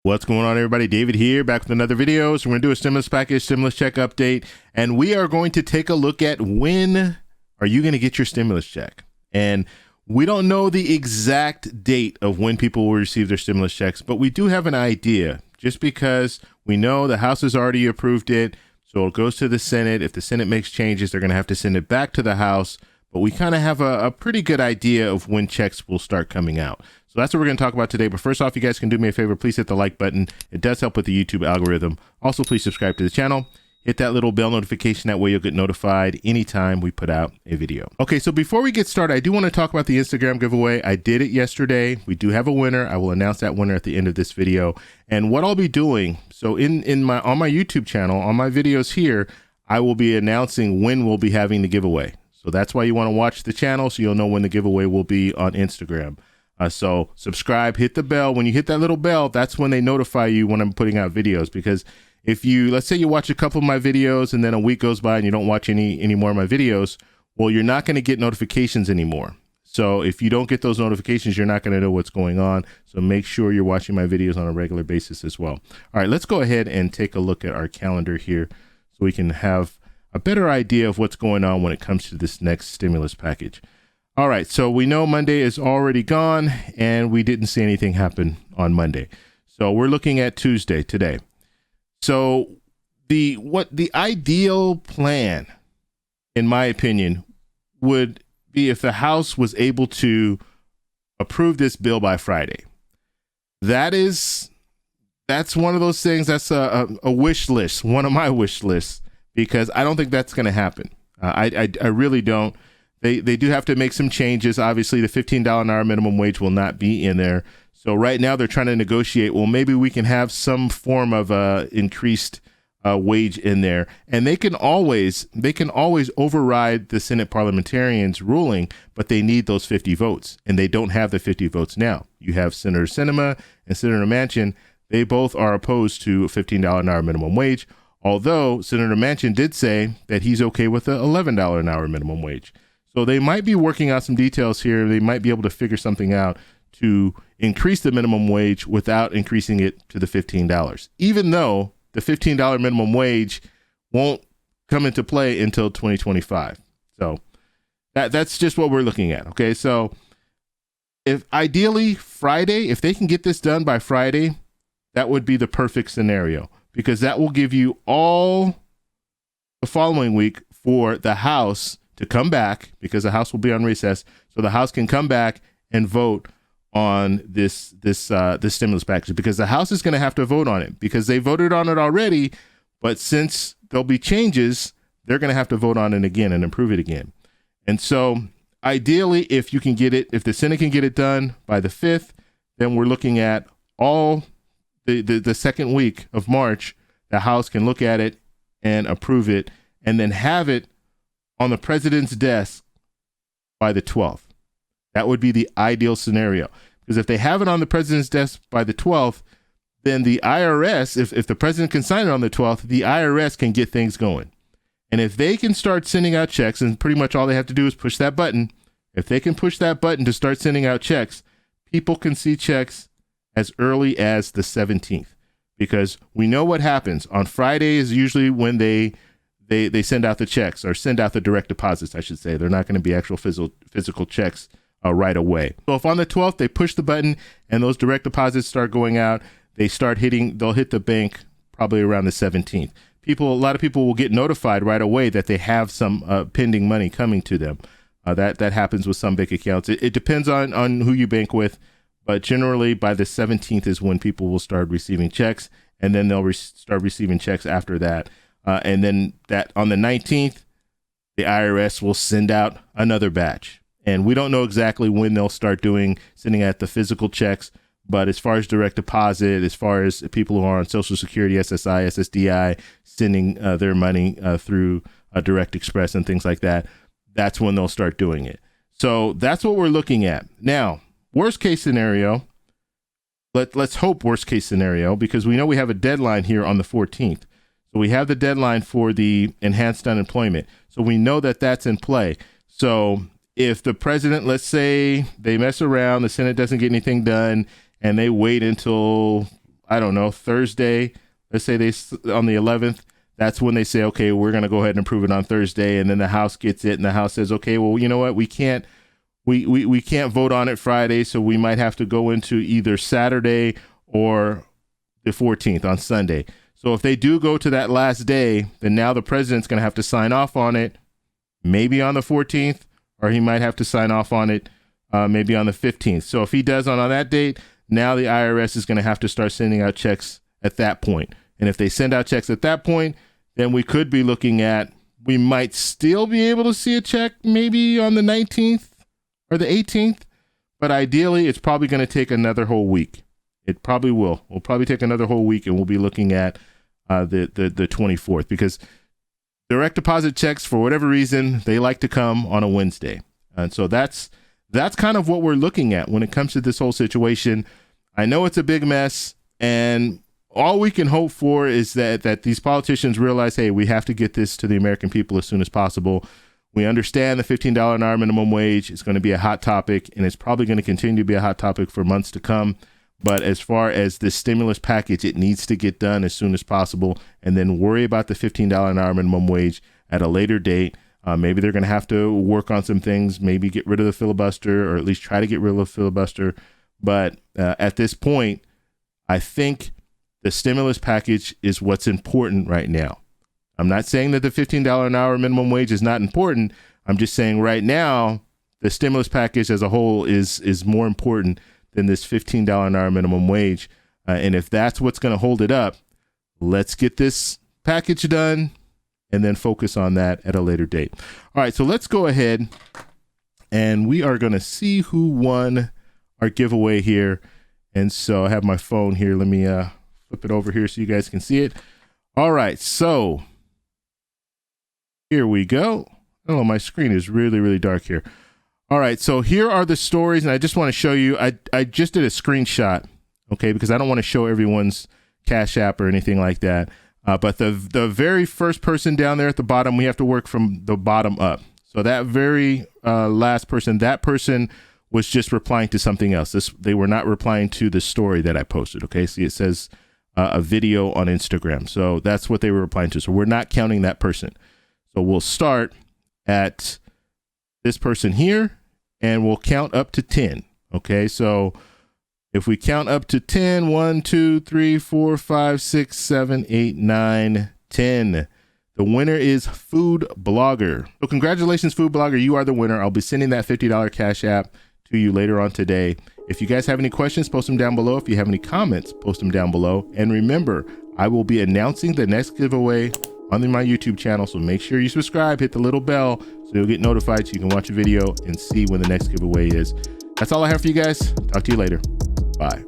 What's going on, everybody? David here, back with another video. So we're going to do a stimulus package, stimulus check update, and we are going to take a look at when are you going to get your stimulus check. And we don't know the exact date of when people will receive their stimulus checks, but we do have an idea just because we know the House has already approved it. So it goes to the Senate. If the Senate makes changes, they're going to have to send it back to the House. But we kind of have a pretty good idea of when checks will start coming out. So that's what we're going to talk about today. But first off, you guys can do me a favor. Please hit the like button. It does help with the YouTube algorithm. Also, please subscribe to the channel. Hit that little bell notification. That way you'll get notified anytime we put out a video. Okay, so before we get started, I do want to talk about the Instagram giveaway. I did it yesterday. We do have a winner. I will announce that winner at the end of this video. And what I'll be doing, so on my YouTube channel, on my videos here, I will be announcing when we'll be having the giveaway. So that's why you want to watch the channel, so you'll know when the giveaway will be on Instagram. So subscribe, hit the bell. When you hit that little bell, that's when they notify you when I'm putting out videos. Because if you, let's say you watch a couple of my videos and then a week goes by and you don't watch any more of my videos, well, you're not going to get notifications anymore. So if you don't get those notifications, you're not going to know what's going on. So make sure you're watching my videos on a regular basis as well. All right, let's go ahead and take a look at our calendar here so we can have a better idea of what's going on when it comes to this next stimulus package. All right, so we know Monday is already gone and we didn't see anything happen on Monday. So we're looking at Tuesday today. So the ideal plan, in my opinion, would be if the House was able to approve this bill by Friday. That's one of those things that's a wish list, one of my wish lists, because I don't think that's going to happen. I really don't. They do have to make some changes. Obviously, the $15 an hour minimum wage will not be in there. So right now they're trying to negotiate, well, maybe we can have some form of increased wage in there. And they can always override the Senate parliamentarians' ruling, but they need those 50 votes. And they don't have the 50 votes now. You have Senator Sinema and Senator Manchin. They both are opposed to a $15 an hour minimum wage, although Senator Manchin did say that he's okay with the $11 an hour minimum wage. So they might be working out some details here. They might be able to figure something out to increase the minimum wage without increasing it to the $15, even though the $15 minimum wage won't come into play until 2025. So that's just what we're looking at. Okay, so if ideally Friday, if they can get this done by Friday, that would be the perfect scenario, because that will give you all the following week for the House to come back, because the House will be on recess, so the House can come back and vote on this stimulus package, because the House is going to have to vote on it, because they voted on it already, but since there'll be changes, they're going to have to vote on it again and approve it again. And so ideally, if you can get it, if the Senate can get it done by the 5th, then we're looking at all the second week of March, the House can look at it and approve it, and then have it on the president's desk by the 12th. That would be the ideal scenario, because if they have it on the president's desk by the 12th, then the IRS, if the president can sign it on the 12th, the IRS can get things going. And if they can start sending out checks, and pretty much all they have to do is push that button, if they can push that button to start sending out checks, people can see checks as early as the 17th, because we know what happens. On Friday is usually when they send out the checks, or send out the direct deposits, I should say. They're not going to be actual physical checks right away. So if on the 12th they push the button and those direct deposits start going out, they'll hit the bank probably around the 17th. A lot of people will get notified right away that they have some pending money coming to them. That happens with some bank accounts. It depends on who you bank with, but generally by the 17th is when people will start receiving checks, and then they'll start receiving checks after that. And then that on the 19th, the IRS will send out another batch. And we don't know exactly when they'll start sending out the physical checks. But as far as direct deposit, as far as people who are on Social Security, SSI, SSDI, sending their money through Direct Express and things like that, that's when they'll start doing it. So that's what we're looking at. Now, worst case scenario, let's hope worst case scenario, because we know we have a deadline here on the 14th. So we have the deadline for the enhanced unemployment. So we know that that's in play. So if the president, let's say they mess around, the Senate doesn't get anything done, and they wait until, I don't know, Thursday, let's say on the 11th, that's when they say, okay, we're going to go ahead and approve it on Thursday. And then the House gets it and the House says, okay, well, you know what? We can't vote on it Friday. So we might have to go into either Saturday or the 14th on Sunday. So if they do go to that last day, then now the president's going to have to sign off on it, maybe on the 14th, or he might have to sign off on it maybe on the 15th. So if he does on that date, now the IRS is going to have to start sending out checks at that point. And if they send out checks at that point, then we could be looking at, we might still be able to see a check maybe on the 19th or the 18th, but ideally it's probably going to take another whole week. It probably will. We'll probably take another whole week, and we'll be looking at the 24th, because direct deposit checks, for whatever reason, they like to come on a Wednesday. And so that's kind of what we're looking at when it comes to this whole situation. I know it's a big mess, and all we can hope for is that these politicians realize, hey, we have to get this to the American people as soon as possible. We understand the $15 an hour minimum wage is going to be a hot topic, and it's probably going to continue to be a hot topic for months to come. But as far as this stimulus package, it needs to get done as soon as possible, and then worry about the $15 an hour minimum wage at a later date. Maybe they're going to have to work on some things, maybe get rid of the filibuster, or at least try to get rid of the filibuster. But at this point, I think the stimulus package is what's important right now. I'm not saying that the $15 an hour minimum wage is not important. I'm just saying right now, the stimulus package as a whole is more important than this $15 an hour minimum wage. And if that's what's going to hold it up, let's get this package done and then focus on that at a later date. All right, so let's go ahead and we are going to see who won our giveaway here. And so I have my phone here. Let me flip it over here so you guys can see it. All right, so here we go. Oh, my screen is really, really dark here. All right, so here are the stories, and I just want to show you. I just did a screenshot, okay, because I don't want to show everyone's Cash App or anything like that. But the very first person down there at the bottom, we have to work from the bottom up. So that very last person, that person was just replying to something else. They were not replying to the story that I posted, okay? See, it says a video on Instagram. So that's what they were replying to. So we're not counting that person. So we'll start at this person here, and we'll count up to 10. Okay, so if we count up to 10, 1, 2, 3, 4, 5, 6, 7, 8, 9, 10. The winner is Food Blogger. So congratulations, Food Blogger. You are the winner. I'll be sending that $50 Cash App to you later on today. If you guys have any questions, post them down below. If you have any comments, post them down below. And remember, I will be announcing the next giveaway on my YouTube channel, so make sure you subscribe, hit the little bell so you'll get notified so you can watch a video and see when the next giveaway is. That's all I have for you guys. Talk to you later. Bye.